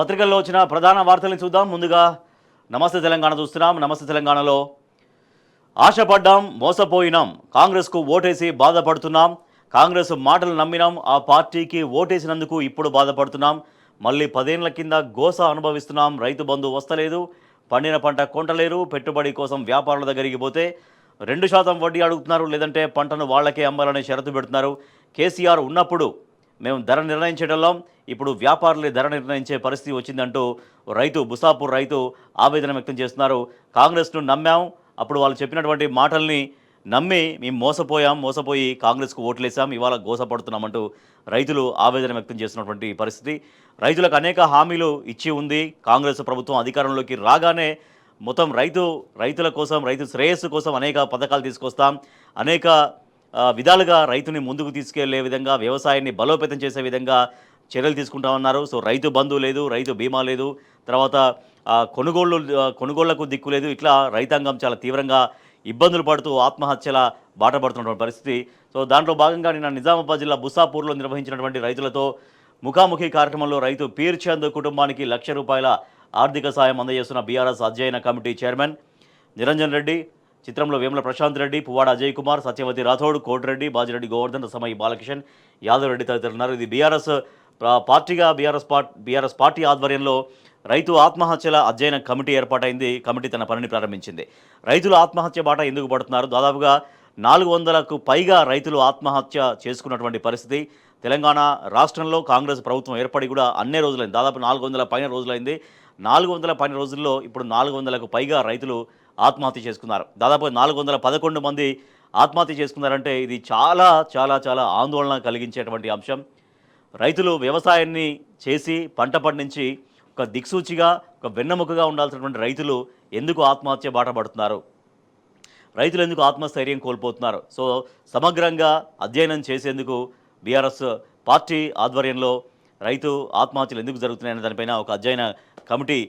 పత్రికల్లో వచ్చిన ప్రధాన వార్తల్ని చూద్దాం. ముందుగా నమస్తే తెలంగాణ చూస్తున్నాం. నమస్తే తెలంగాణలో ఆశపడ్డాం, మోసపోయినాం, కాంగ్రెస్కు ఓటేసి బాధపడుతున్నాం, కాంగ్రెస్ మాటలు నమ్మినాం, ఆ పార్టీకి ఓటేసినందుకు ఇప్పుడు బాధపడుతున్నాం, మళ్ళీ 10 ఏళ్ల కింద గోస అనుభవిస్తున్నాం, రైతు బంధు వస్తలేదు, పండిన పంట కొంటలేరు, పెట్టుబడి కోసం వ్యాపారుల దగ్గరికి పోతే 2% వడ్డీ అడుగుతున్నారు, లేదంటే పంటను వాళ్ళకే అమ్మాలనే షరతు పెడుతున్నారు. కేసీఆర్ ఉన్నప్పుడు మేము ధర నిర్ణయించడంలో ఇప్పుడు వ్యాపారులే ధర నిర్ణయించే పరిస్థితి వచ్చిందంటూ రైతు బుసాపూర్ రైతు ఆవేదన వ్యక్తం చేస్తున్నారు. కాంగ్రెస్ను నమ్మాం, అప్పుడు వాళ్ళు చెప్పినటువంటి మాటల్ని నమ్మి మేము మోసపోయి కాంగ్రెస్కు ఓట్లేసాం, ఇవాళ గోసపడుతున్నామంటూ రైతులు ఆవేదన వ్యక్తం చేస్తున్నటువంటి పరిస్థితి. రైతులకు అనేక హామీలు ఇచ్చి ఉంది కాంగ్రెస్ ప్రభుత్వం. అధికారంలోకి రాగానే మొత్తం రైతుల కోసం, రైతు శ్రేయస్సు కోసం అనేక పథకాలు తీసుకొస్తాం, అనేక విధాలుగా రైతుని ముందుకు తీసుకెళ్లే విధంగా, వ్యవసాయాన్ని బలోపేతం చేసే విధంగా చర్యలు తీసుకుంటామన్నారు. సో రైతు బంధు లేదు, రైతు బీమా లేదు, తర్వాత కొనుగోళ్లకు దిక్కు లేదు. ఇట్లా రైతాంగం చాలా తీవ్రంగా ఇబ్బందులు పడుతూ ఆత్మహత్యల బాట పడుతున్నటువంటి పరిస్థితి. సో దాంట్లో భాగంగా నిన్న నిజామాబాద్ జిల్లా బుసాపూర్లో నిర్వహించినటువంటి రైతులతో ముఖాముఖి కార్యక్రమంలో రైతు పీర్చంద్ కుటుంబానికి ₹1,00,000 ఆర్థిక సాయం అందజేస్తున్న బీఆర్ఎస్ అధ్యయన కమిటీ చైర్మన్ నిరంజన్ రెడ్డి, చిత్రంలో వేముల ప్రశాంత్ రెడ్డి, పువ్వాడ అజయ్ కుమార్, సత్యవతి రాథోడ్, కోటిరెడ్డి, బాజిరెడ్డి గోవర్ధన్, రసమయి బాలకిషన్, యాదవ్ రెడ్డి తదితరులు ఉన్నారు. ఇది బీఆర్ఎస్ పార్టీ ఆధ్వర్యంలో రైతు ఆత్మహత్యల అధ్యయన కమిటీ ఏర్పాటైంది. కమిటీ తన పనిని ప్రారంభించింది. రైతులు ఆత్మహత్య బాట ఎందుకు పడుతున్నారు? దాదాపుగా 400కు పైగా రైతులు ఆత్మహత్య చేసుకున్నటువంటి పరిస్థితి. తెలంగాణ రాష్ట్రంలో కాంగ్రెస్ ప్రభుత్వం ఏర్పడి కూడా అన్నే రోజులైంది, దాదాపు 400 పైన రోజులైంది. 400 పైన రోజుల్లో ఇప్పుడు 400కు పైగా రైతులు ఆత్మహత్య చేసుకున్నారు. దాదాపు 411 మంది ఆత్మహత్య చేసుకున్నారంటే ఇది చాలా చాలా చాలా ఆందోళన కలిగించేటువంటి అంశం. రైతులు వ్యవసాయాన్ని చేసి పంట పండించి ఒక దిక్సూచిగా, ఒక వెన్నెముకగా ఉండాల్సినటువంటి రైతులు ఎందుకు ఆత్మహత్య బాట పడుతున్నారు? రైతులు ఎందుకు ఆత్మస్థైర్యం కోల్పోతున్నారు? సో సమగ్రంగా అధ్యయనం చేసేందుకు బీఆర్ఎస్ పార్టీ ఆధ్వర్యంలో రైతు ఆత్మహత్యలు ఎందుకు జరుగుతున్నాయనే దానిపైన ఒక అధ్యయన కమిటీ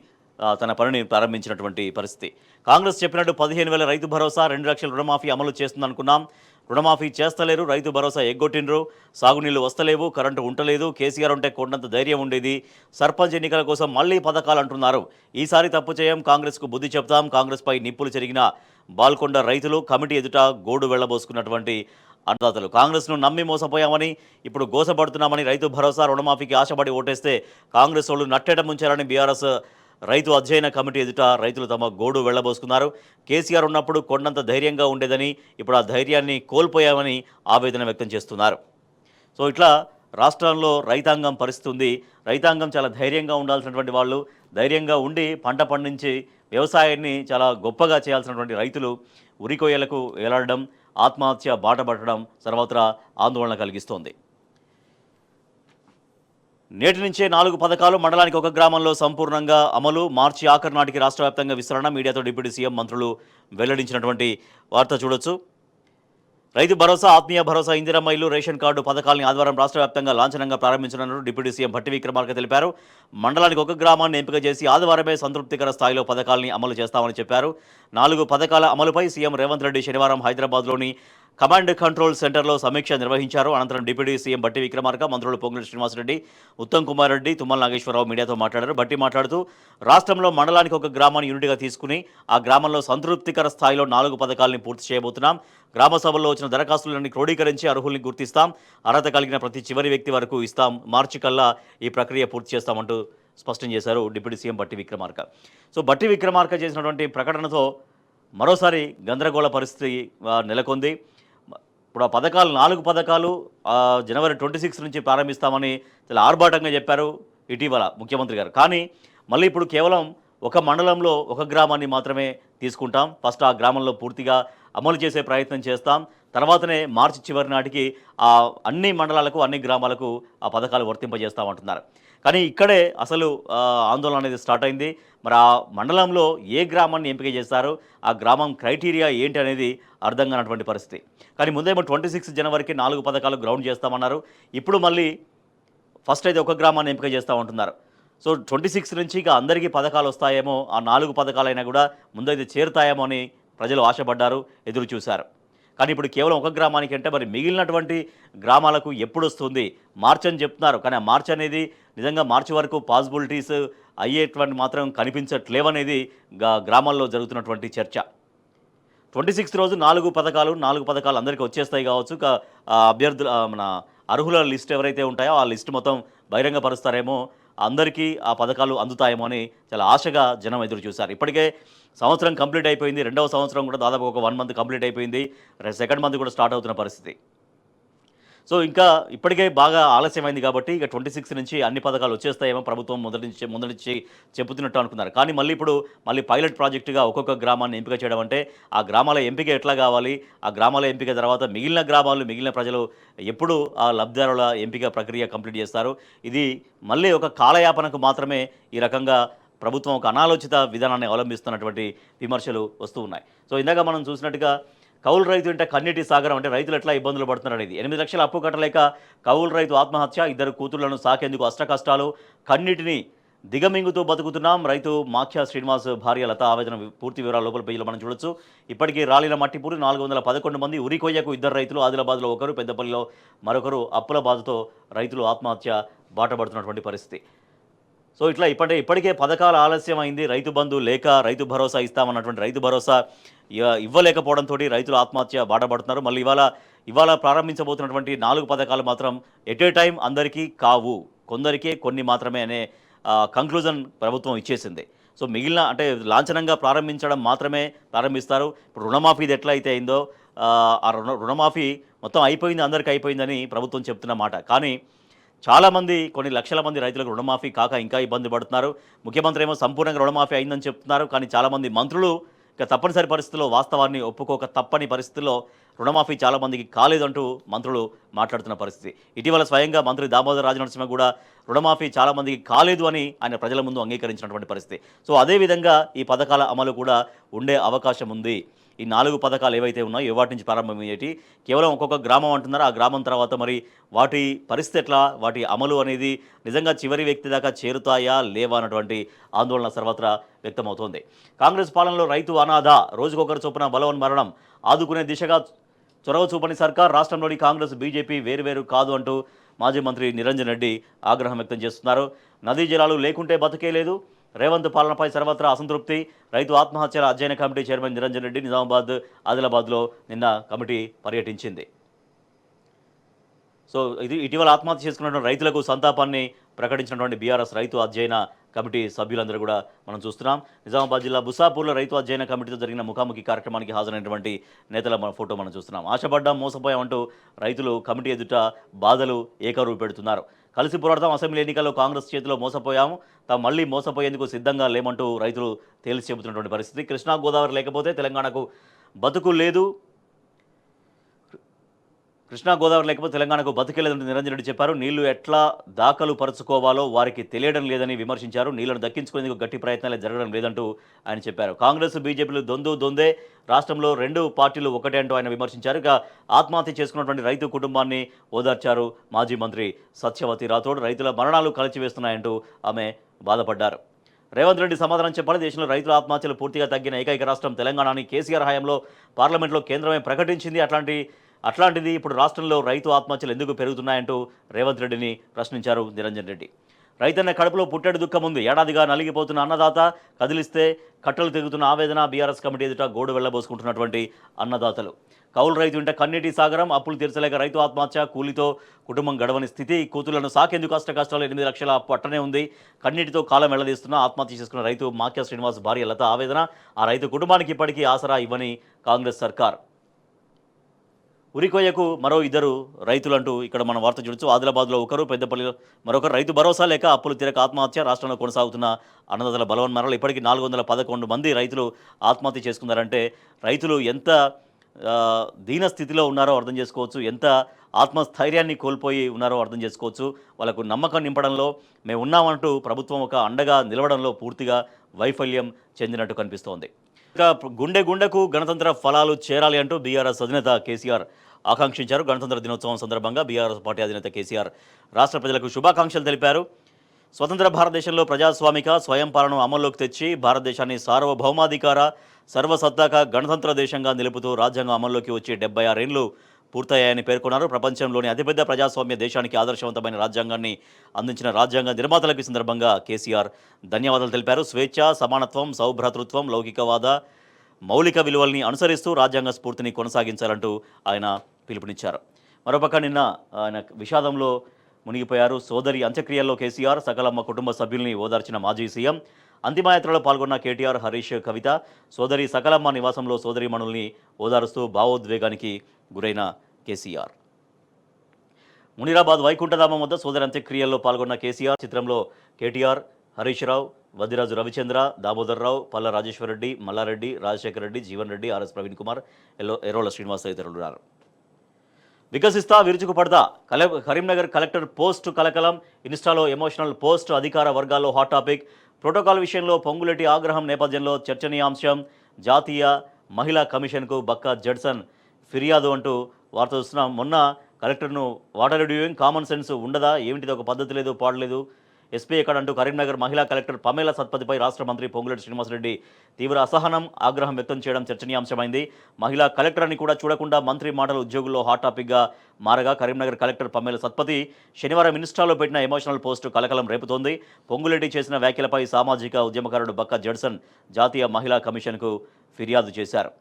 తన పనిని ప్రారంభించినటువంటి పరిస్థితి. కాంగ్రెస్ చెప్పినట్టు 15,000 రైతు భరోసా, 2 లక్షల రుణమాఫీ అమలు చేస్తుందనుకున్నాం, రుణమాఫీ చేస్తలేరు, రైతు భరోసా ఎగ్గొట్టిండ్రు, సాగునీళ్లు వస్తలేవు, కరెంటు ఉంటలేదు, కేసీఆర్ ఉంటే కొండంత ధైర్యం ఉండేది, సర్పంచ్ ఎన్నికల కోసం మళ్లీ పథకాలు అంటున్నారు, ఈసారి తప్పు చేయం, కాంగ్రెస్కు బుద్ధి చెప్తాం, కాంగ్రెస్పై నిప్పులు చెరిగిన బాల్కొండ రైతులు కమిటీ ఎదుట గోడు వెళ్లబోసుకున్నటువంటి అన్నదాతలు. కాంగ్రెస్ను నమ్మి మోసపోయామని ఇప్పుడు గోసపడుతున్నామని, రైతు భరోసా రుణమాఫీకి ఆశపడి ఓటేస్తే కాంగ్రెస్ వాళ్ళు నట్టేట ముంచారని బీఆర్ఎస్ రైతు అధ్యయన కమిటీ ఎదుట రైతులు తమ గోడు వెళ్లబోసుకున్నారు. కేసీఆర్ ఉన్నప్పుడు కొండంత ధైర్యంగా ఉండేదని, ఇప్పుడు ఆ ధైర్యాన్ని కోల్పోయామని ఆవేదన వ్యక్తం చేస్తున్నారు. సో ఇట్లా రాష్ట్రంలో రైతాంగం పరిస్థితి ఉంది. రైతాంగం చాలా ధైర్యంగా ఉండాల్సినటువంటి వాళ్ళు, ధైర్యంగా ఉండి పంట పండించి వ్యవసాయాన్ని చాలా గొప్పగా చేయాల్సినటువంటి రైతులు ఉరికొయ్యలకు వేలాడడం, ఆత్మహత్య బాట పట్టడం సర్వత్రా ఆందోళన కలిగిస్తోంది. నేటి నుంచే 4 పథకాలు మండలానికి ఒక గ్రామంలో సంపూర్ణంగా అమలు, మార్చి ఆఖరు నాటికి రాష్ట్ర వ్యాప్తంగా విస్తరణ, మీడియాతో డిప్యూటీ సీఎం మంత్రులు వెల్లడించినటువంటి వార్త చూడొచ్చు. రైతు భరోసా, ఆత్మీయ భరోసా, ఇందిరమ్మ ఇల్లు, రేషన్ కార్డు పథకాలని ఆదివారం రాష్ట్ర వ్యాప్తంగా లాంఛనంగా ప్రారంభించనున్నారు డిప్యూటీ సీఎం భట్టి విక్రమార్క తెలిపారు. మండలానికి ఒక గ్రామాన్ని ఎంపిక చేసి ఆదివారమే సంతృప్తికర స్థాయిలో పథకాలని అమలు చేస్తామని చెప్పారు. 4 పథకాల అమలుపై సీఎం రేవంత్ రెడ్డి శనివారం హైదరాబాద్లోని కమాండ్ కంట్రోల్ సెంటర్లో సమీక్ష నిర్వహించారు. అనంతరం డిప్యూటీ సీఎం భట్టి విక్రమార్క, మంత్రులు పొంగులేటి శ్రీనివాసరెడ్డి, ఉత్తమ్ కుమార్ రెడ్డి, తుమ్మల నాగేశ్వరరావు మీడియాతో మాట్లాడారు. భట్టి మాట్లాడుతూ రాష్ట్రంలో మండలానికి ఒక గ్రామాన్ని యూనిట్గా తీసుకుని ఆ గ్రామంలో సంతృప్తికర స్థాయిలో 4 పథకాలని పూర్తి చేయబోతున్నాం. గ్రామ సభల్లో వచ్చిన దరఖాస్తులన్నీ క్రోడీకరించి అర్హుల్ని గుర్తిస్తాం, అర్హత కలిగిన ప్రతి చివరి వ్యక్తి వరకు ఇస్తాం, మార్చి కల్లా ఈ ప్రక్రియ పూర్తి చేస్తామంటూ స్పష్టం చేశారు deputy CM Bhatti Vikramarka. So Bhatti Vikramarka చేసినటువంటి ప్రకటనతో మరోసారి గందరగోళ పరిస్థితి నెలకొంది. ఇప్పుడు ఆ పథకాలు 4 పథకాలు జనవరి 26 నుంచి ప్రారంభిస్తామని చాలా ఆర్భాటంగా చెప్పారు ఇటీవల ముఖ్యమంత్రి గారు. కానీ మళ్ళీ ఇప్పుడు కేవలం ఒక మండలంలో ఒక గ్రామాన్ని మాత్రమే తీసుకుంటాం, ఫస్ట్ ఆ గ్రామంలో పూర్తిగా అమలు చేసే ప్రయత్నం చేస్తాం, తర్వాతనే మార్చి చివరి నాటికి అన్ని మండలాలకు, అన్ని గ్రామాలకు ఆ పథకాలు వర్తింపజేస్తామంటున్నారు. కానీ ఇక్కడే అసలు ఆందోళన అనేది స్టార్ట్ అయింది. మరి ఆ మండలంలో ఏ గ్రామాన్ని ఎంపిక చేస్తారు, ఆ గ్రామం క్రైటీరియా ఏంటి అనేది అర్థం కానటువంటి పరిస్థితి. కానీ ముందేమో 26 జనవరికి 4 పథకాలు గ్రౌండ్ చేస్తామన్నారు, ఇప్పుడు మళ్ళీ ఫస్ట్ అయితే ఒక గ్రామాన్ని ఎంపిక చేస్తామంటున్నారు. సో 26 నుంచి ఇక అందరికీ పథకాలు వస్తాయేమో, ఆ 4 పథకాలైనా కూడా ముందైతే చేరుతాయేమో అని ప్రజలు ఆశపడ్డారు, ఎదురు చూశారు. కానీ ఇప్పుడు కేవలం ఒక గ్రామానికి అంటే మరి మిగిలినటువంటి గ్రామాలకు ఎప్పుడు వస్తుంది? మార్చి అని చెప్తున్నారు, కానీ ఆ మార్చి అనేది నిజంగా మార్చి వరకు పాసిబిలిటీస్ అయ్యేటువంటి మాత్రం కనిపించట్లేవనేది గ్రామాల్లో జరుగుతున్నటువంటి చర్చ. 26 రోజు 4 పథకాలు అందరికీ వచ్చేస్తాయి కావచ్చు. అభ్యర్థుల మన అర్హుల లిస్ట్ ఎవరైతే ఉంటాయో ఆ లిస్ట్ మొత్తం బహిరంగపరుస్తారేమో, అందరికీ ఆ పథకాలు అందుతాయేమో అని చాలా ఆశగా జనం ఎదురు చూశారు. ఇప్పటికే సంవత్సరం కంప్లీట్ అయిపోయింది. రెండవ సంవత్సరం కూడా దాదాపు ఒక 1 మంత్ కంప్లీట్ అయిపోయింది. సెకండ్ మంత్ కూడా స్టార్ట్ అవుతున్న పరిస్థితి. సో ఇంకా ఇప్పటికే బాగా ఆలస్యమైంది కాబట్టి ఇక 26 నుంచి అన్ని పథకాలు వచ్చేస్తాయేమో ప్రభుత్వం ముందు నుంచి చెబుతున్నట్టు అనుకున్నారు. కానీ మళ్ళీ పైలట్ ప్రాజెక్టుగా ఒక్కొక్క గ్రామాన్ని ఎంపిక చేయడం అంటే ఆ గ్రామాల ఎంపిక ఎట్లా కావాలి, ఆ గ్రామాల ఎంపిక తర్వాత మిగిలిన గ్రామాలు, మిగిలిన ప్రజలు ఎప్పుడు ఆ లబ్ధిదారుల ఎంపిక ప్రక్రియ కంప్లీట్ చేస్తారు. ఇది మళ్ళీ ఒక కాలయాపనకు మాత్రమే ఈ రకంగా ప్రభుత్వం ఒక అనాలోచిత విధానాన్ని అవలంబిస్తున్నటువంటి విమర్శలు వస్తూ ఉన్నాయి. సో ఇందాక మనం చూసినట్టుగా కౌలు రైతు అంటే కన్నీటి సాగరం, అంటే రైతులు ఎట్లా ఇబ్బందులు పడుతున్నారు అనేది. 8 లక్షల అప్పు కట్టలేక కౌలు రైతు ఆత్మహత్య, 2 కూతుళ్లను సాకేందుకు అష్టకష్టాలు, కన్నీటిని దిగమింగుతూ బతుకుతున్నాం. రైతు మాఖ్య శ్రీనివాస్ భార్య లత ఆవేదన. పూర్తి వివరాలు లోపల పేజీలో మనం చూడొచ్చు. ఇప్పటికీ రాలిన మట్టిపూడి 411 మంది, ఉరికొయ్యకు 2 రైతులు, ఆదిలాబాద్లో ఒకరు, పెద్దపల్లిలో మరొకరు. అప్పుల బాధతో రైతులు ఆత్మహత్య బాటపడుతున్నటువంటి పరిస్థితి. సో ఇప్పటికే పథకాల ఆలస్యం అయింది. రైతు బంధు లేక రైతు భరోసా ఇస్తామన్నటువంటి రైతు భరోసా ఇవ్వలేకపోవడంతో రైతులు ఆత్మహత్య బాటపడుతున్నారు. మళ్ళీ ఇవాళ ప్రారంభించబోతున్నటువంటి 4 పథకాలు మాత్రం ఎట్ ఏ టైం అందరికీ కావు, కొందరికే కొన్ని మాత్రమే అనే కంక్లూజన్ ప్రభుత్వం ఇచ్చేసింది. సో మిగిలిన అంటే లాంఛనంగా ప్రారంభించడం మాత్రమే ప్రారంభిస్తారు. ఇప్పుడు రుణమాఫీది ఎట్లా అయితే అయిందో ఆ రుణమాఫీ మొత్తం అయిపోయింది, అందరికీ అయిపోయిందని ప్రభుత్వం చెప్తున్న మాట. కానీ చాలామంది, కొన్ని లక్షల మంది రైతులకు రుణమాఫీ కాక ఇంకా ఇబ్బంది పడుతున్నారు. ముఖ్యమంత్రి ఏమో సంపూర్ణంగా రుణమాఫీ అయిందని చెప్తున్నారు. కానీ చాలామంది మంత్రులు ఇక తప్పనిసరి పరిస్థితుల్లో, వాస్తవాన్ని ఒప్పుకోక తప్పని పరిస్థితుల్లో రుణమాఫీ చాలామందికి కాలేదంటూ మంత్రులు మాట్లాడుతున్న పరిస్థితి. ఇటీవల స్వయంగా మంత్రి దామోదర్ రాజనరసింహ కూడా రుణమాఫీ చాలామందికి కాలేదు అని ఆయన ప్రజల ముందు అంగీకరించినటువంటి పరిస్థితి. సో అదేవిధంగా ఈ పథకాల అమలు కూడా ఉండే అవకాశం ఉంది. ఈ 4 పథకాలు ఏవైతే ఉన్నాయో వాటి నుంచి ప్రారంభమయ్యేటి కేవలం ఒక్కొక్క గ్రామం అంటున్నారు. ఆ గ్రామం తర్వాత మరి వాటి పరిస్థితి ఎట్లా, వాటి అమలు అనేది నిజంగా చివరి వ్యక్తి దాకా చేరుతాయా లేవా అన్నటువంటి ఆందోళన సర్వత్రా వ్యక్తమవుతోంది. కాంగ్రెస్ పాలనలో రైతు అనాథ, రోజుకొకరు చొప్పున బలవన్మరణం, ఆదుకునే దిశగా చొరవ చూపని సర్కార్, రాష్ట్రంలోని కాంగ్రెస్ బీజేపీ వేరువేరు కాదు అంటూ మాజీ మంత్రి నిరంజన్ రెడ్డి ఆగ్రహం వ్యక్తం చేస్తున్నారు. నదీ జలాలు లేకుంటే బతుకే లేదు, రేవంత్ పాలనపై సర్వత్రా అసంతృప్తి. రైతు ఆత్మహత్యల అధ్యయన కమిటీ చైర్మన్ నిరంజన్ రెడ్డి నిజామాబాద్, ఆదిలాబాద్లో నిన్న కమిటీ పర్యటించింది. సో ఇటీవల ఆత్మహత్య చేసుకున్నటువంటి రైతులకు సంతాపాన్ని ప్రకటించినటువంటి బీఆర్ఎస్ రైతు అధ్యయన కమిటీ సభ్యులందరూ కూడా మనం చూస్తున్నాం. నిజామాబాద్ జిల్లా బుసాపూర్లో రైతు అధ్యయన కమిటీతో జరిగిన ముఖాముఖి కార్యక్రమానికి హాజరైనటువంటి నేతల ఫోటో మనం చూస్తున్నాం. ఆశపడ్డాం, మోసపోయామంటూ రైతులు కమిటీ ఎదుట బాధలు ఏకరువు పెడుతున్నారు. కలిసి పోరాడతాం, అసెంబ్లీ ఎన్నికల్లో కాంగ్రెస్ చేతిలో మోసపోయాము, తాము మళ్ళీ మోసపోయేందుకు సిద్ధంగా లేమంటూ రైతులు తేల్చి చెబుతున్నటువంటి పరిస్థితి. కృష్ణా గోదావరి లేకపోతే తెలంగాణకు బతుకు లేదు, కృష్ణా గోదావరి లేకపోతే తెలంగాణకు బతికేలేదంటూ నిరంజన్ రెడ్డి చెప్పారు. నీళ్లు ఎట్లా దాఖలు పరుచుకోవాలో వారికి తెలియడం లేదని విమర్శించారు. నీళ్లను దక్కించుకునేందుకు గట్టి ప్రయత్నాలే జరగడం లేదంటూ ఆయన చెప్పారు. కాంగ్రెస్ బీజేపీలు దొందే, రాష్ట్రంలో 2 పార్టీలు ఒకటే అంటూ ఆయన విమర్శించారు. ఇక ఆత్మహత్య చేసుకున్నటువంటి రైతు కుటుంబాన్ని ఓదార్చారు మాజీ మంత్రి సత్యవతి రాథోడ్. రైతుల మరణాలు కలిచివేస్తున్నాయంటూ ఆమె బాధపడ్డారు. రేవంత్ రెడ్డి సమాధానం చెప్పాలి. దేశంలో రైతుల ఆత్మహత్యలు పూర్తిగా తగ్గిన ఏకైక రాష్ట్రం తెలంగాణని కేసీఆర్ హయాంలో పార్లమెంట్లో కేంద్రమే ప్రకటించింది. అట్లాంటిది ఇప్పుడు రాష్ట్రంలో రైతు ఆత్మహత్యలు ఎందుకు పెరుగుతున్నాయంటూ రేవంత్ రెడ్డిని ప్రశ్నించారు నిరంజన్ రెడ్డి. రైతన్న కడుపులో పుట్టెడు దుఃఖం ఉంది, ఏడాదిగా నలిగిపోతున్న అన్నదాత, కదిలిస్తే కట్టలు తెగుతున్న ఆవేదన. బీఆర్ఎస్ కమిటీ ఎదుట గోడు వెళ్లబోసుకుంటున్నటువంటి అన్నదాతలు. కౌలు రైతు ఇంట కన్నీటి సాగరం, అప్పులు తీర్చలేక రైతు ఆత్మహత్య, కూలితో కుటుంబం గడవని స్థితి. కూతుళ్లను సాకేందుకు కష్టాలు, 8 లక్షల అప్పు అట్టనే ఉంది. కన్నీటితో కాలం వెళ్లదీస్తున్న ఆత్మహత్య చేసుకున్న రైతు మాఖ్య శ్రీనివాస్ భార్య లత ఆవేదన. ఆ రైతు కుటుంబానికి ఇప్పటికీ ఆసరా ఇవ్వని కాంగ్రెస్ సర్కార్. ఉరికొయ్యకు మరో 2 రైతులంటూ ఇక్కడ మనం వార్త చూడొచ్చు. ఆదిలాబాద్లో ఒకరు, పెద్దపల్లిలో మరొకరు. రైతు భరోసా లేక అప్పులు తీరక ఆత్మహత్య, రాష్ట్రంలో కొనసాగుతున్న అన్నదాతల బలవన్మరణాలు. ఇప్పటికీ 411 మంది రైతులు ఆత్మహత్య చేసుకున్నారంటే రైతులు ఎంత దీన స్థితిలో ఉన్నారో అర్థం చేసుకోవచ్చు, ఎంత ఆత్మస్థైర్యాన్ని కోల్పోయి ఉన్నారో అర్థం చేసుకోవచ్చు. వాళ్ళకు నమ్మకం నింపడంలో మేము ఉన్నామంటూ ప్రభుత్వం ఒక అండగా నిలవడంలో పూర్తిగా వైఫల్యం చెందినట్టు కనిపిస్తోంది. ఇక గుండెకు గణతంత్ర ఫలాలు చేరాలి అంటూ బీఆర్ఎస్ అధినేత కేసీఆర్ ఆకాంక్షించారు. గణతంత్ర దినోత్సవం సందర్భంగా బీఆర్ఎస్ పార్టీ అధినేత కేసీఆర్ రాష్ట్ర ప్రజలకు శుభాకాంక్షలు తెలిపారు. స్వతంత్ర భారతదేశంలో ప్రజాస్వామిక స్వయం పాలన అమల్లోకి తెచ్చి భారతదేశాన్ని సార్వభౌమాధికార సర్వసత్తాక గణతంత్ర దేశంగా నిలుపుతూ రాజ్యాంగం అమల్లోకి వచ్చి 76 ఏళ్లు పూర్తయ్యాయని పేర్కొన్నారు. ప్రపంచంలోని అతిపెద్ద ప్రజాస్వామ్య దేశానికి ఆదర్శవంతమైన రాజ్యాంగాన్ని అందించిన రాజ్యాంగ నిర్మాతలకు ఈ సందర్భంగా కేసీఆర్ ధన్యవాదాలు తెలిపారు. స్వేచ్ఛ, సమానత్వం, సౌభ్రాతృత్వం, లౌకికవాద మౌలిక విలువల్ని అనుసరిస్తూ రాజ్యాంగ స్ఫూర్తిని కొనసాగించాలంటూ ఆయన పిలుపునిచ్చారు. మరోపక్క నిన్న ఆయన విషాదంలో మునిగిపోయారు. సోదరి అంత్యక్రియల్లో కేసీఆర్, సకలమ్మ కుటుంబ సభ్యుల్ని ఓదార్చిన మాజీ సీఎం. అంతిమయాత్రలో పాల్గొన్న కేటీఆర్, హరీష్, కవిత సోదరి సకలమ్మ నివాసంలో సోదరీమణుల్ని ఓదారుస్తూ భావోద్వేగానికి గురైన కేసీఆర్. మునిరాబాద్ వైకుంఠధామం వద్ద సోదరి అంత్యక్రియల్లో పాల్గొన్న కేసీఆర్. చిత్రంలో కేటీఆర్, హరీష్ రావు, వద్దిరాజు రవిచంద్ర, దామోదర్ రావు, పల్ల రాజేశ్వరరెడ్డి, మల్లారెడ్డి, రాజశేఖర రెడ్డి, జీవన్ రెడ్డి, ఆర్ఎస్ ప్రవీణ్ కుమార్, ఎర్రోల శ్రీనివాస్ తదితరులు ఉన్నారు. వికసిస్తా విరుచుకుపడతా కరీంనగర్ కలెక్టర్ పోస్టు కలకలం. ఇన్స్టాలో ఎమోషనల్ పోస్ట్ అధికార వర్గాల్లో హాట్ టాపిక్. ప్రోటోకాల్ విషయంలో పొంగులేటి ఆగ్రహం నేపథ్యంలో చర్చనీయాంశం. జాతీయ మహిళా కమిషన్కు బక్కా జడ్సన్ ఫిర్యాదు అంటూ వార్త చూస్తున్నాం. మొన్న కలెక్టర్ను వాటర్ రిడ్యూయింగ్ కామన్ సెన్స్ ఉండదా, ఏమిటిది ఒక పద్ధతి లేదు, పాడలేదు, ఎస్పీ ఎక్కడంటూ కరీంనగర్ మహిళా కలెక్టర్ పమేలా సత్పతిపై రాష్ట్ర మంత్రి పొంగులేటి శ్రీనివాసరెడ్డి తీవ్ర అసహనం, ఆగ్రహం వ్యక్తం చేయడం చర్చనీయాంశమైంది. మహిళా కలెక్టర్ అని కూడా చూడకుండా మంత్రి మాటలు ఉద్యోగుల్లో హాట్ టాపిక్గా మారగా కరీంనగర్ కలెక్టర్ పమేలా సత్పతి శనివారం ఇన్స్టాలో పెట్టిన ఎమోషనల్ పోస్టు కలకలం రేపుతోంది. పొంగులేటి చేసిన వ్యాఖ్యలపై సామాజిక ఉద్యమకారుడు బక్కా జడ్సన్ జాతీయ మహిళా కమిషన్కు ఫిర్యాదు చేశారు.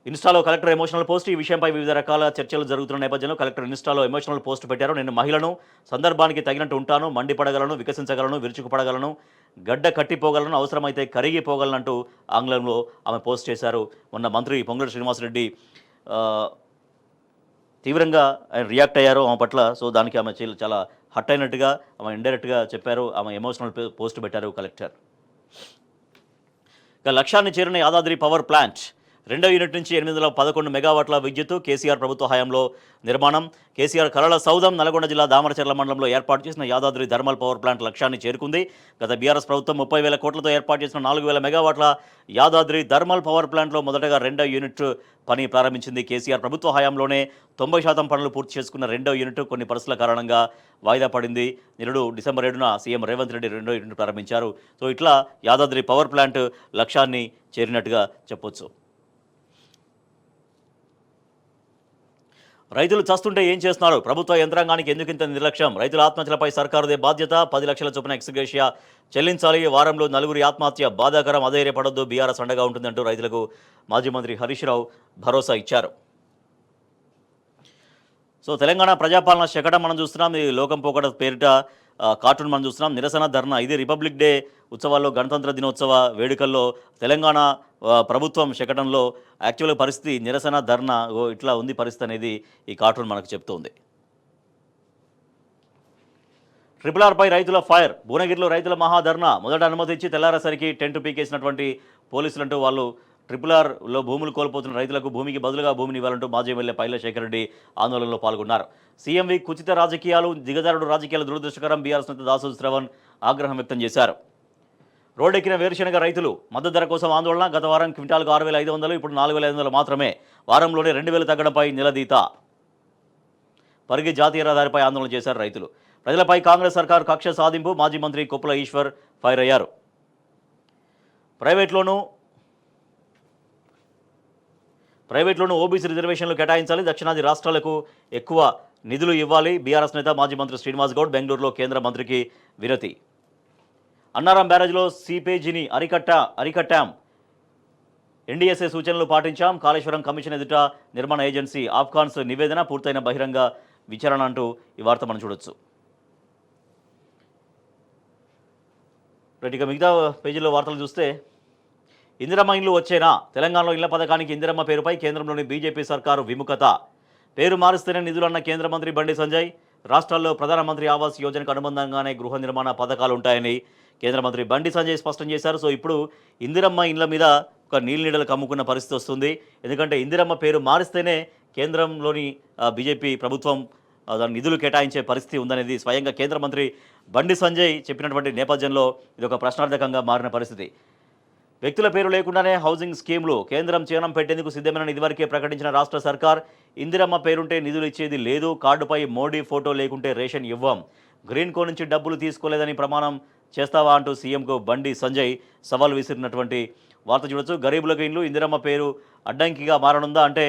ఇన్స్టాలో కలెక్టర్ ఎమోషనల్ పోస్ట్. ఈ విషయంపై వివిధ రకాల చర్చలు జరుగుతున్న నేపథ్యంలో కలెక్టర్ ఇన్స్టాలో ఎమోషనల్ పోస్ట్ పెట్టారు. నేను మహిళను, సందర్భానికి తగినట్టు ఉంటాను, మండిపడగలను, వికసించగలను, విరుచుకుపడగలను, గడ్డ కట్టిపోగలను, అవసరమైతే కరిగిపోగలనంటూ ఆంగ్లంలో ఆమె పోస్ట్ చేశారు. మొన్న మంత్రి పొంగులేటి శ్రీనివాసరెడ్డి తీవ్రంగా ఆయన రియాక్ట్ అయ్యారు ఆమె పట్ల. సో దానికి ఆమె చాలా హట్ అయినట్టుగా ఆమె ఇండైరెక్ట్గా చెప్పారు. ఆమె ఎమోషనల్ పోస్ట్ పెట్టారు కలెక్టర్. ఇక లక్ష్యాన్ని చేరిన యాదాద్రి పవర్ ప్లాంట్. 2వ యూనిట్ నుంచి 811 మెగావాట్ల విద్యుత్తు కేసీఆర్ ప్రభుత్వ హయాంలో నిర్మాణం. కేసీఆర్ కలల సౌధం నల్గొండ జిల్లా దామరచర్ల మండలంలో ఏర్పాటు చేసిన యాదాద్రి థర్మల్ పవర్ ప్లాంట్ లక్ష్యాన్ని చేరుకుంది. గత బీఆర్ఎస్ ప్రభుత్వం 30,000 కోట్లతో ఏర్పాటు చేసిన 4,000 మెగావాట్ల యాదాద్రి థర్మల్ పవర్ ప్లాంట్లో మొదటగా 2వ యూనిట్ పని ప్రారంభించింది. కేసీఆర్ ప్రభుత్వ హయాంలోనే 90% పనులు పూర్తి చేసుకున్న 2వ యూనిట్ కొన్ని పరిస్థితుల కారణంగా వాయిదా పడింది. నిరుడు డిసెంబర్ 7న సీఎం రేవంత్ రెడ్డి 2వ యూనిట్ ప్రారంభించారు. సో ఇట్లా యాదాద్రి పవర్ ప్లాంట్ లక్ష్యాన్ని చేరినట్టుగా చెప్పొచ్చు. రైతులు చస్తుంటే ఏం చేస్తున్నారు? ప్రభుత్వ యంత్రాంగానికి ఎందుకింత నిర్లక్ష్యం? రైతుల ఆత్మహత్యలపై సర్కారుదే బాధ్యత. 10 లక్షల చొప్పున ఎక్స్గ్రేషియా చెల్లించాలి. వారంలో 4 ఆత్మహత్య బాధాకరం. అధైర్యపడొద్దు, బీఆర్ఎస్ అండగా ఉంటుందంటూ రైతులకు మాజీ మంత్రి హరీష్ రావు భరోసా ఇచ్చారు. సో తెలంగాణ ప్రజాపాలన శకటం మనం చూస్తున్నాం. ఇది లోకం పోకడ పేరిట కార్టూన్ మనం చూస్తున్నాం. నిరసన ధర్నా. ఇది రిపబ్లిక్ డే ఉత్సవాల్లో, గణతంత్ర దినోత్సవ వేడుకల్లో తెలంగాణ ప్రభుత్వం శకటంలో యాక్చువల్గా పరిస్థితి నిరసన ధర్నా ఇట్లా ఉంది పరిస్థితి అనేది ఈ కార్టూన్ మనకు చెప్తోంది. RRRపై రైతుల ఫైర్. భువనగిరిలో రైతుల మహాధర్నా. మొదట అనుమతి ఇచ్చి తెల్లారేసరికి టెంట్ పీకేసినటువంటి పోలీసులంటూ వాళ్ళు RRRలో భూములు కోల్పోతున్న రైతులకు భూమికి బదులుగా భూమిని ఇవ్వాలంటూ మాజీ ఎమ్మెల్యే పైల శేఖర్ రెడ్డి ఆందోళనలో పాల్గొన్నారు. సీఎంవి కుచిత రాజకీయాలు, దిగజారుడు రాజకీయాలు దురదృష్టకరం. బీఆర్ఎస్ నేత దాసోజు శ్రవణ్ ఆగ్రహం వ్యక్తం చేశారు. రోడ్డెక్కిన వేరుశనగ రైతులు. మద్దతు ధర కోసం ఆందోళన. గత వారం క్వింటాల్కు 6,500, ఇప్పుడు 4,500 మాత్రమే. వారంలోనే 2,000 తగ్గడంపై నిలదీత. పరిగి జాతీయ రహదారిపై ఆందోళన చేశారు రైతులు. ప్రజలపై కాంగ్రెస్ సర్కారు కక్ష సాధింపు. మాజీ మంత్రి కొప్పుల ఈశ్వర్ ఫైర్ అయ్యారు. ప్రైవేట్లోనూ ఓబీసీ రిజర్వేషన్లు కేటాయించాలి. దక్షిణాది రాష్ట్రాలకు ఎక్కువ నిధులు ఇవ్వాలి. బీఆర్ఎస్ నేత మాజీ మంత్రి శ్రీనివాస్ గౌడ్ బెంగళూరులో కేంద్ర మంత్రికి వినతి. అన్నారం బ్యారేజ్లో సీపేజీని అరికట్టాం. ఎన్డీఎస్ఏ సూచనలు పాటించాం. కాళేశ్వరం కమిషన్ ఎదుట నిర్మాణ ఏజెన్సీ ఆఫ్ఘాన్స్ నివేదన. పూర్తయిన బహిరంగ విచారణ అంటూ ఈ వార్త మనం చూడొచ్చు. ఇక మిగతా పేజీలో వార్తలు చూస్తే ఇందిరమ్మ ఇల్లు వచ్చేనా? తెలంగాణలో ఇళ్ల పథకానికి ఇందిరమ్మ పేరుపై కేంద్రంలోని బీజేపీ సర్కారు విముఖత. పేరు మారుస్తేనే నిధులన్న కేంద్ర మంత్రి బండి సంజయ్. రాష్ట్రాల్లో ప్రధానమంత్రి ఆవాస్ యోజనకు అనుబంధంగానే గృహ నిర్మాణ పథకాలు ఉంటాయని కేంద్ర మంత్రి బండి సంజయ్ స్పష్టం చేశారు. సో ఇప్పుడు ఇందిరమ్మ ఇళ్ల మీద ఒక నీళ్ళు కమ్ముకున్న పరిస్థితి వస్తుంది. ఎందుకంటే ఇందిరమ్మ పేరు మారిస్తేనే కేంద్రంలోని బీజేపీ ప్రభుత్వం దాని నిధులు కేటాయించే పరిస్థితి ఉందనేది స్వయంగా కేంద్ర మంత్రి బండి సంజయ్ చెప్పినటువంటి నేపథ్యంలో ఇది ఒక ప్రశ్నార్థకంగా మారిన పరిస్థితి. వ్యక్తుల పేరు లేకుండానే హౌసింగ్ స్కీమ్లు. కేంద్రం చీనం పెట్టేందుకు సిద్ధమేనని ఇదివరకే ప్రకటించిన రాష్ట్ర సర్కార్ ఇందిరమ్మ పేరుంటే నిధులు ఇచ్చేది లేదు. కార్డుపై మోడీ ఫోటో లేకుంటే రేషన్ ఇవ్వం. గ్రీన్ కో నుంచి డబ్బులు తీసుకోలేదని ప్రమాణం చేస్తావా అంటూ సీఎంకు బండి సంజయ్ సవాల్ విసిరినటువంటి వార్త చూడొచ్చు. గరీబులకు ఇండ్లు ఇందిరమ్మ పేరు అడ్డంకిగా మారనుందా అంటే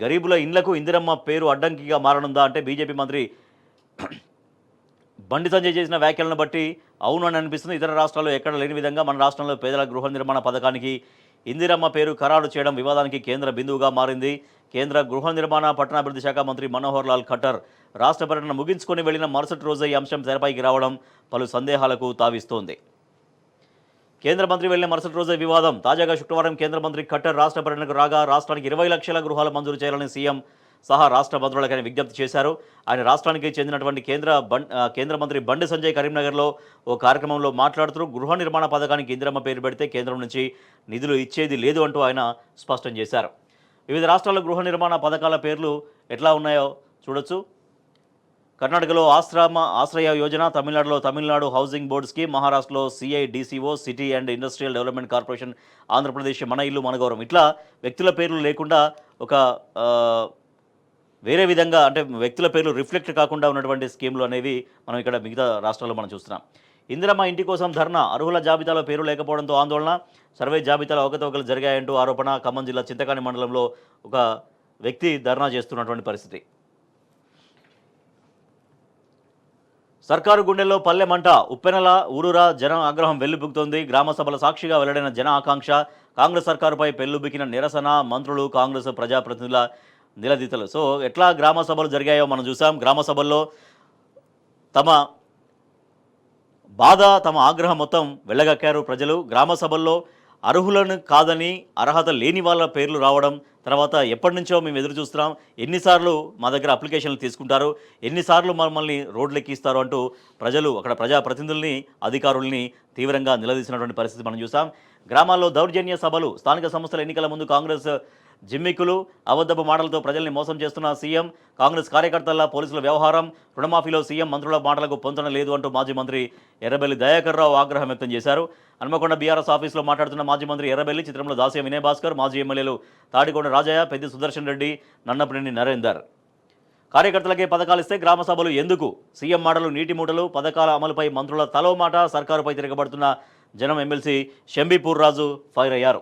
గరీబుల ఇండ్లకు ఇందిరమ్మ పేరు అడ్డంకిగా మారనుందా అంటే బీజేపీ మంత్రి బండి సంజయ్ చేసిన వ్యాఖ్యలను బట్టి అవును అని అనిపిస్తుంది. ఇతర రాష్ట్రాల్లో ఎక్కడ లేని విధంగా మన రాష్ట్రంలో పేదల గృహ నిర్మాణ పథకానికి ఇందిరమ్మ పేరు ఖరారు చేయడం వివాదానికి కేంద్ర బిందువుగా మారింది. కేంద్ర గృహ నిర్మాణ పట్టణాభివృద్ధి శాఖ మంత్రి మనోహర్ లాల్ ఖట్టర్ రాష్ట్ర పర్యటన ముగించుకొని వెళ్లిన మరుసటి రోజే ఈ అంశం తెరపైకి రావడం పలు సందేహాలకు తావిస్తోంది. కేంద్ర మంత్రి వెళ్లిన మరుసటి రోజే వివాదం. తాజాగా శుక్రవారం కేంద్ర మంత్రి ఖట్టర్ రాష్ట్ర పర్యటనకు రాగా రాష్ట్రానికి 20 లక్షల గృహాలు మంజూరు చేయాలని సీఎం సహా రాష్ట్ర మంత్రులకు ఆయన విజ్ఞప్తి చేశారు. ఆయన రాష్ట్రానికి చెందినటువంటి కేంద్ర మంత్రి బండి సంజయ్ కరీంనగర్లో ఓ కార్యక్రమంలో మాట్లాడుతూ గృహ నిర్మాణ పథకానికి ఇందిరమ్మ పేరు పెడితే కేంద్రం నుంచి నిధులు ఇచ్చేది లేదు అంటూ ఆయన స్పష్టం చేశారు. వివిధ రాష్ట్రాల గృహ నిర్మాణ పథకాల పేర్లు ఎట్లా ఉన్నాయో చూడొచ్చు. కర్ణాటకలో ఆశ్రయ యోజన, తమిళనాడులో తమిళనాడు హౌసింగ్ బోర్డ్ స్కీమ్, మహారాష్ట్రలో CIDCO city and industrial development corporation, Andhra Pradesh మన ఇల్లు మన గౌరవం. ఇట్లా వ్యక్తుల పేర్లు లేకుండా ఒక వేరే విధంగా అంటే వ్యక్తుల పేర్లు రిఫ్లెక్ట్ కాకుండా ఉన్నటువంటి స్కీమ్లు అనేవి మనం ఇక్కడ మిగతా రాష్ట్రాల్లో మనం చూస్తున్నాం. ఇందిరమ్మ ఇంటి కోసం ధర్నా, అర్హుల జాబితాలో పేరు లేకపోవడంతో ఆందోళన, సర్వే జాబితాలో అవకతవకలు జరిగాయంటూ ఆరోపణ. ఖమ్మం జిల్లా చింతకాని మండలంలో ఒక వ్యక్తి ధర్నా చేస్తున్నటువంటి పరిస్థితి. సర్కారు గుండెల్లో పల్లె మంట, ఉప్పెనల ఊరూరా జన ఆగ్రహం వెల్లుబుకుతోంది. గ్రామ సభల సాక్షిగా వెల్లడైన జన ఆకాంక్ష, కాంగ్రెస్ సర్కారుపై పెల్లుబికిన నిరసన, మంత్రులు కాంగ్రెస్ ప్రజాప్రతినిధుల నిలదీతలు. సో ఎట్లా గ్రామ సభలు జరిగాయో మనం చూసాం. గ్రామ సభల్లో తమ బాధ, తమ ఆగ్రహం మొత్తం వెళ్ళగక్కారు ప్రజలు. గ్రామ సభల్లో అర్హులను కాదని అర్హత లేని వాళ్ళ పేర్లు రావడం, తర్వాత ఎప్పటి నుంచో మేము ఎదురు చూస్తున్నాం, ఎన్నిసార్లు మా దగ్గర అప్లికేషన్లు తీసుకుంటారు, ఎన్నిసార్లు మమ్మల్ని రోడ్లెక్కిస్తారు అంటూ ప్రజలు అక్కడ ప్రజాప్రతినిధుల్ని అధికారుల్ని తీవ్రంగా నిలదీసినటువంటి పరిస్థితి మనం చూసాం. గ్రామాల్లో దౌర్జన్య సభలు, స్థానిక సంస్థల ఎన్నికల ముందు కాంగ్రెస్ జిమ్మికులు, అబద్ధపు మాటలతో ప్రజల్ని మోసం చేస్తున్న సీఎం, కాంగ్రెస్ కార్యకర్తల పోలీసుల వ్యవహారం, రుణమాఫీలో సీఎం మంత్రుల మాటలకు పొంతన లేదు అంటూ మాజీ మంత్రి ఎర్రబెల్లి దయాకర్ రావు ఆగ్రహం వ్యక్తం చేశారు. హన్మకొండ బీఆర్ఎస్ ఆఫీసులో మాట్లాడుతున్న మాజీ మంత్రి ఎర్రబెల్లి, చిత్రంలో దాస్య వినయ్ భాస్కర్, మాజీ ఎమ్మెల్యేలు తాడికొండ రాజయ్య, పెద్ది సుదర్శన్ రెడ్డి, నన్నపనేని నరేందర్. కార్యకర్తలకే పథకాలు ఇస్తే గ్రామ సభలు ఎందుకు? సీఎం మాటలు నీటి మూటలు, పథకాల అమలుపై మంత్రుల తలో మాట, సర్కారుపై తిరగబడుతున్న జనం. ఎమ్మెల్సీ షంబీపూర్ రాజు ఫైర్ అయ్యారు.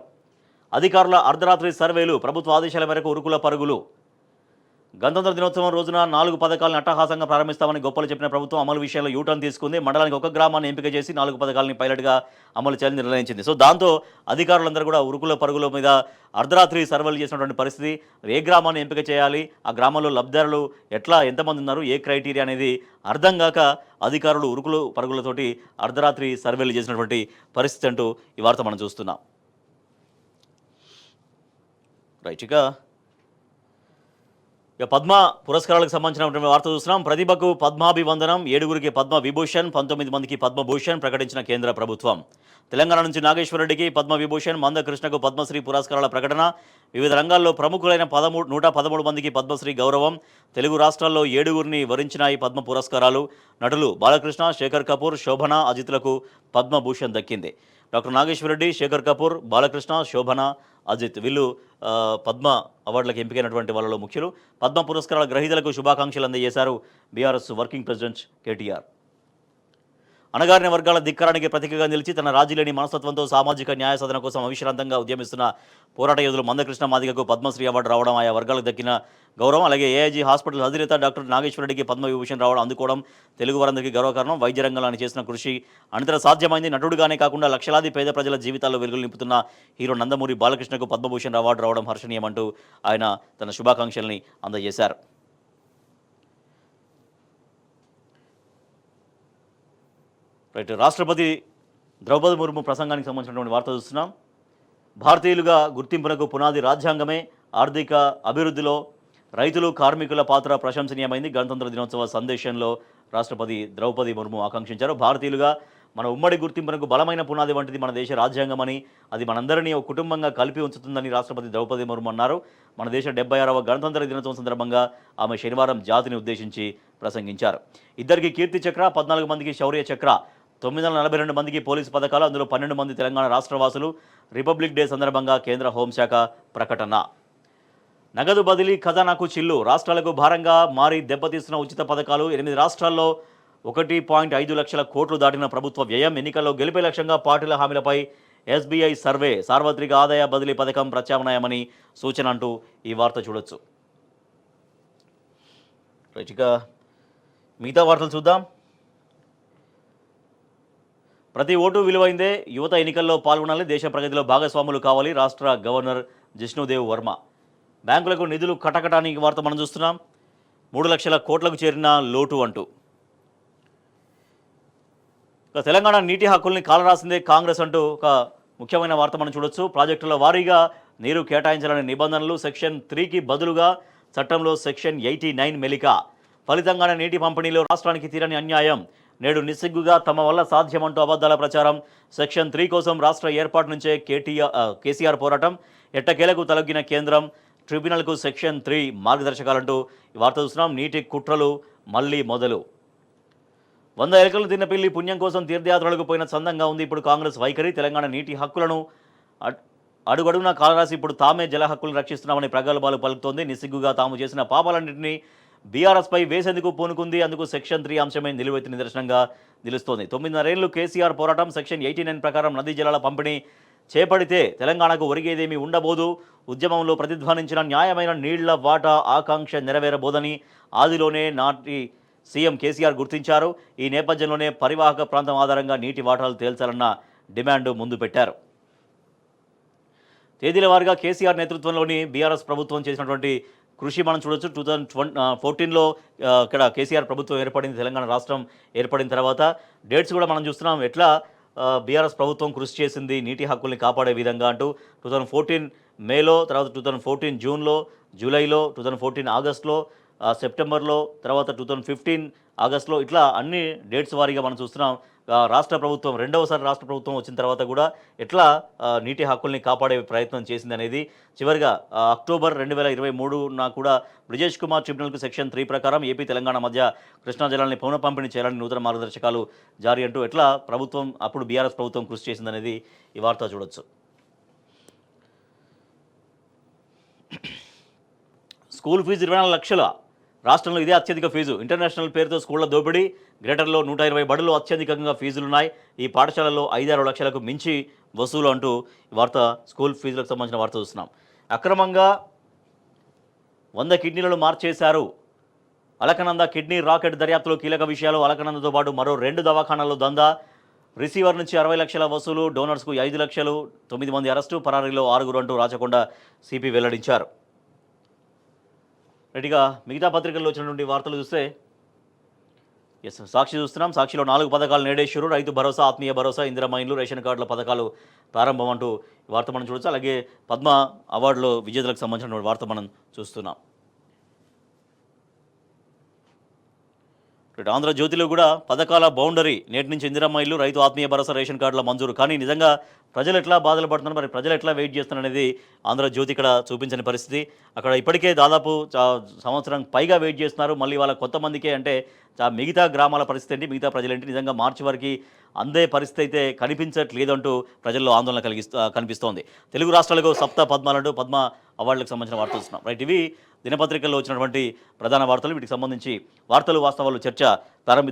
అధికారుల అర్ధరాత్రి సర్వేలు, ప్రభుత్వ ఆదేశాల మేరకు ఉరుకుల పరుగులు. గణతంత్ర దినోత్సవం రోజున 4 పథకాలను అట్టహాసంగా ప్రారంభిస్తామని గొప్పలు చెప్పిన ప్రభుత్వం అమలు విషయంలో యూటర్న్ తీసుకుంది. మండలానికి ఒక గ్రామాన్ని ఎంపిక చేసి 4 పథకాలని పైలట్గా అమలు చేయాలని నిర్ణయించింది. సో దాంతో అధికారులందరూ కూడా ఉరుకుల పరుగుల మీద అర్ధరాత్రి సర్వేలు చేసినటువంటి పరిస్థితి. ఏ గ్రామాన్ని ఎంపిక చేయాలి, ఆ గ్రామంలో లబ్ధిదారులు ఎట్లా ఎంతమంది ఉన్నారు, ఏ క్రైటీరియా అనేది అర్థం కాక అధికారులు ఉరుకులు పరుగులతోటి అర్ధరాత్రి సర్వేలు చేసినటువంటి పరిస్థితి అంటూ ఈ వార్త మనం చూస్తున్నాం. రైట్, ఇక పద్మ పురస్కారాలకు సంబంధించినటువంటి వార్త చూస్తున్నాం. ప్రతిభకు పద్మాభివందనం, 7గురికి పద్మ విభూషణ్, 19 మందికి పద్మభూషణ్ ప్రకటించిన కేంద్ర ప్రభుత్వం. తెలంగాణ నుంచి నాగేశ్వరరెడ్డికి పద్మవిభూషణ్, మందకృష్ణకు పద్మశ్రీ పురస్కారాల ప్రకటన. వివిధ రంగాల్లో ప్రముఖులైన 113 మందికి పద్మశ్రీ గౌరవం. తెలుగు రాష్ట్రాల్లో 7గురిని వరించిన ఈ పద్మ పురస్కారాలు. నటులు బాలకృష్ణ, శేఖర్ కపూర్, శోభన, అజిత్లకు పద్మభూషణ్ దక్కింది. డాక్టర్ నాగేశ్వరరెడ్డి, శేఖర్ కపూర్, బాలకృష్ణ, శోభన, అజిత్ వీళ్ళు పద్మ అవార్డులకు ఎంపికైనటువంటి వాళ్ళలో ముఖ్యులు. పద్మ పురస్కారాల గ్రహీతలకు శుభాకాంక్షలు అందజేశారు బీఆర్ఎస్ వర్కింగ్ ప్రెసిడెంట్ కేటీఆర్. అణగారిన వర్గాల ధిక్కారానికి ప్రతీకగా నిలిచి తన రాజీలేని మనస్తత్వంతో సామాజిక న్యాయ సాధన కోసం అవిశ్రాంతంగా ఉద్యమిస్తున్న పోరాట యోధులు మందకృష్ణ మాదిగకు పద్మశ్రీ అవార్డు రావడం ఆయా వర్గాలకు దక్కిన గౌరవం. అలాగే ఏఐజీ హాస్పిటల్ అధినేత డాక్టర్ నాగేశ్వరరెడ్డికి పద్మవిభూషణ్ రావడం అందుకోవడం తెలుగు వారందరికీ గర్వకారణం. వైద్య రంగంలో ఆయన చేసిన కృషి అనితర సాధ్యమైంది. నటుడుగానే కాకుండా లక్షలాది పేద ప్రజల జీవితాల్లో వెలుగులు నింపుతున్న హీరో నందమూరి బాలకృష్ణకు పద్మభూషణ్ అవార్డు రావడం హర్షణీయమంటూ ఆయన తన శుభాకాంక్షల్ని అందజేశారు. రైట్, రాష్ట్రపతి ద్రౌపది ముర్ము ప్రసంగానికి సంబంధించినటువంటి వార్త చూస్తున్నాం. భారతీయులుగా గుర్తింపునకు పునాది రాజ్యాంగమే. ఆర్థిక అభివృద్ధిలో రైతులు, కార్మికుల పాత్ర ప్రశంసనీయమైంది. గణతంత్ర దినోత్సవ సందేశంలో రాష్ట్రపతి ద్రౌపది ముర్ము ఆకాంక్షించారు. భారతీయులుగా మన ఉమ్మడి గుర్తింపునకు బలమైన పునాది వంటిది మన దేశ రాజ్యాంగమని, అది మనందరినీ ఒక కుటుంబంగా కలిపి ఉంచుతుందని రాష్ట్రపతి ద్రౌపది ముర్ము అన్నారు. మన దేశ 76వ గణతంత్ర దినోత్సవం సందర్భంగా ఆమె శనివారం జాతిని ఉద్దేశించి ప్రసంగించారు. 2కి కీర్తి చక్ర, 14 మందికి శౌర్య చక్ర, 942 మందికి పోలీసు పథకాలు, అందులో 12 మంది తెలంగాణ రాష్ట్రవాసులు. రిపబ్లిక్ డే సందర్భంగా కేంద్ర హోంశాఖ ప్రకటన. నగదు బదిలీ ఖజానాకు చిల్లు రాష్ట్రాలకు భారంగా మారి దెబ్బతీస్తున్న ఉచిత పథకాలు 8 రాష్ట్రాల్లో 1.5 లక్షల కోట్లు దాటిన ప్రభుత్వ వ్యయం ఎన్నికల్లో గెలిపే లక్ష్యంగా పార్టీల హామీలపై ఎస్బీఐ సర్వే సార్వత్రిక ఆదాయ బదిలీ పథకం ప్రత్యామ్నాయమని సూచన అంటూ ఈ వార్త చూడొచ్చు. ఇక మిగతా వార్తలు చూద్దాం. ప్రతి ఓటు విలువైందే, యువత ఎన్నికల్లో పాల్గొనాలి, దేశ ప్రగతిలో భాగస్వాములు కావాలి, రాష్ట్ర గవర్నర్ జిష్ణుదేవ్ వర్మ. బ్యాంకులకు నిధులు కటకటానికి వార్త మనం చూస్తున్నాం. 3 లక్షల కోట్లకు చేరిన లోటు అంటూ. ఇక తెలంగాణ నీటి హక్కుల్ని కాలరాసిందే కాంగ్రెస్ అంటూ ఒక ముఖ్యమైన వార్త మనం చూడొచ్చు. ప్రాజెక్టుల వారీగా నీరు కేటాయించాలనే నిబంధనలు సెక్షన్ 3కి బదులుగా చట్టంలో సెక్షన్ 89 మెలిక. ఫలితంగానే నీటి పంపిణీలో రాష్ట్రానికి తీరని అన్యాయం. నేడు నిస్సిగ్గుగా తమ వల్ల సాధ్యమంటూ అబద్ధాల ప్రచారం. సెక్షన్ 3 కోసం రాష్ట్ర ఏర్పాటు నుంచే కేసీఆర్ పోరాటం. ఎట్టకేలకు తలగిన కేంద్రం, ట్రిబ్యునల్కు సెక్షన్ 3 మార్గదర్శకాలంటూ ఈ వార్త చూస్తున్నాం. నీటి కుట్రలు మళ్లీ మొదలు. 100 ఎలుకలు తిన్న పిల్లి పుణ్యం కోసం తీర్థయాత్రలకు పోయిన చందంగా ఉంది ఇప్పుడు కాంగ్రెస్ వైఖరి. తెలంగాణ నీటి హక్కులను అడుగడుగునా కాలరాసి ఇప్పుడు తామే జల హక్కులను రక్షిస్తున్నామని ప్రగల్భాలు పలుకుతోంది. నిస్సిగ్గుగా తాము చేసిన పాపాలన్నింటినీ బీఆర్ఎస్పై వేసేందుకు పూనుకుంది. అందుకు సెక్షన్ 3 అంశమే నిలువెత్తి నిదర్శనంగా నిలుస్తోంది. 9.5 ఏళ్లు కేసీఆర్ పోరాటం. సెక్షన్ 89 ప్రకారం నదీ జలాల పంపిణీ చేపడితే తెలంగాణకు ఒరిగేదేమీ ఉండబోదు. ఉద్యమంలో ప్రతిధ్వనించిన న్యాయమైన నీళ్ల వాటా ఆకాంక్ష నెరవేరబోదని ఆదిలోనే నాటి సీఎం కేసీఆర్ గుర్తించారు. ఈ నేపథ్యంలోనే పరివాహక ప్రాంతం ఆధారంగా నీటి వాటాలు తేల్చాలన్న డిమాండ్ ముందు పెట్టారు. తేదీల వారీగా కేసీఆర్ నేతృత్వంలోని బీఆర్ఎస్ ప్రభుత్వం చేసినటువంటి కృషి మనం చూడొచ్చు. 2014లో ఇక్కడ కేసీఆర్ ప్రభుత్వం ఏర్పడింది, తెలంగాణ రాష్ట్రం ఏర్పడిన తర్వాత డేట్స్ కూడా మనం చూస్తున్నాం. ఎట్లా బీఆర్ఎస్ ప్రభుత్వం కృషి చేసింది నీటి హక్కుల్ని కాపాడే విధంగా అంటూ 2014 మేలో, తర్వాత 2014 జూన్లో, జూలైలో, 2014 ఆగస్టులో, సెప్టెంబర్లో, తర్వాత 2015 ఆగస్టులో, ఇట్లా అన్ని డేట్స్ వారీగా మనం చూస్తున్నాం. రాష్ట్ర ప్రభుత్వం రెండవసారి రాష్ట్ర ప్రభుత్వం వచ్చిన తర్వాత కూడా ఎట్లా నీటి హక్కుల్ని కాపాడే ప్రయత్నం చేసింది అనేది చివరిగా అక్టోబర్ 2023 కూడా బ్రిజేష్ కుమార్ ట్రిబ్యునల్కు సెక్షన్ 3 ప్రకారం ఏపీ తెలంగాణ మధ్య కృష్ణా జలాన్ని పునః పంపిణీ చేయాలని నూతన మార్గదర్శకాలు జారీ అంటూ ఎట్లా ప్రభుత్వం అప్పుడు బీఆర్ఎస్ ప్రభుత్వం కృషి చేసిందనేది ఈ వార్త చూడొచ్చు. స్కూల్ ఫీజు 24 లక్షల. రాష్ట్రంలో ఇదే అత్యధిక ఫీజు. ఇంటర్నేషనల్ పేరుతో స్కూళ్ల దోపిడీ. గ్రేటర్లో 120 బడులు అత్యధికంగా ఫీజులున్నాయి. ఈ పాఠశాలల్లో 5-6 లక్షలకు మించి వసూలు అంటూ ఈ వార్త స్కూల్ ఫీజులకు సంబంధించిన వార్త చూస్తున్నాం. అక్రమంగా 100 కిడ్నీలను మార్చేశారు. అలకనంద కిడ్నీ రాకెట్ దర్యాప్తులో కీలక విషయాలు. అలకనందతో పాటు మరో 2 దవాఖానాల్లో దందా. రిసీవర్ నుంచి 60 లక్షల వసూలు, డోనర్స్కు 5 లక్షలు, 9 మంది అరెస్టు, పరారీలో 6 అంటూ రాచకొండ సిపి వెల్లడించారు. రెడీగా మిగతా పత్రికల్లో వచ్చినటువంటి వార్తలు చూస్తే సాక్షి చూస్తున్నాం. సాక్షిలో 4 పథకాలు నేడేశ్వరు, రైతు భరోసా, ఆత్మీయ భరోసా, ఇందిరమ్మ ఇండ్లు, రేషన్ కార్డుల పథకాలు ప్రారంభం అంటూ ఈ వార్త మనం చూడొచ్చు. అలాగే పద్మ అవార్డులో విజేతలకు సంబంధించిన వార్త మనం చూస్తున్నాం. ఆంధ్రజ్యోతిలో కూడా పథకాల బౌండరీ, నేటి నుంచి ఇందిరమ్మ ఇల్లు, రైతు ఆత్మీయ భరోసా, రేషన్ కార్డుల మంజూరు. కానీ నిజంగా ప్రజలు ఎట్లా బాధలు పడుతున్నారు, మరి ప్రజలు ఎట్లా వెయిట్ చేస్తున్నారు అనేది ఆంధ్రజ్యోతి ఇక్కడ చూపించని పరిస్థితి. అక్కడ ఇప్పటికే దాదాపు సంవత్సరం పైగా వెయిట్ చేస్తున్నారు. మళ్ళీ వాళ్ళ కొంతమందికే అంటే మిగతా గ్రామాల పరిస్థితి ఏంటి, మిగతా ప్రజలేంటి, నిజంగా మార్చి వరకు అందే పరిస్థితి అయితే కనిపించట్లేదంటూ ప్రజల్లో ఆందోళన కనిపిస్తోంది. తెలుగు రాష్ట్రాలకు సప్త పద్మాలంటూ పద్మ అవార్డులకు సంబంధించిన వార్తలు చూస్తున్నాం. రైట్, ఇవి దినపత్రికల్లో వచ్చినటువంటి ప్రధాన వార్తలు. వీటికి సంబంధించి వార్తలు వాస్తవాలు చర్చ ప్రారంభిద్దాం.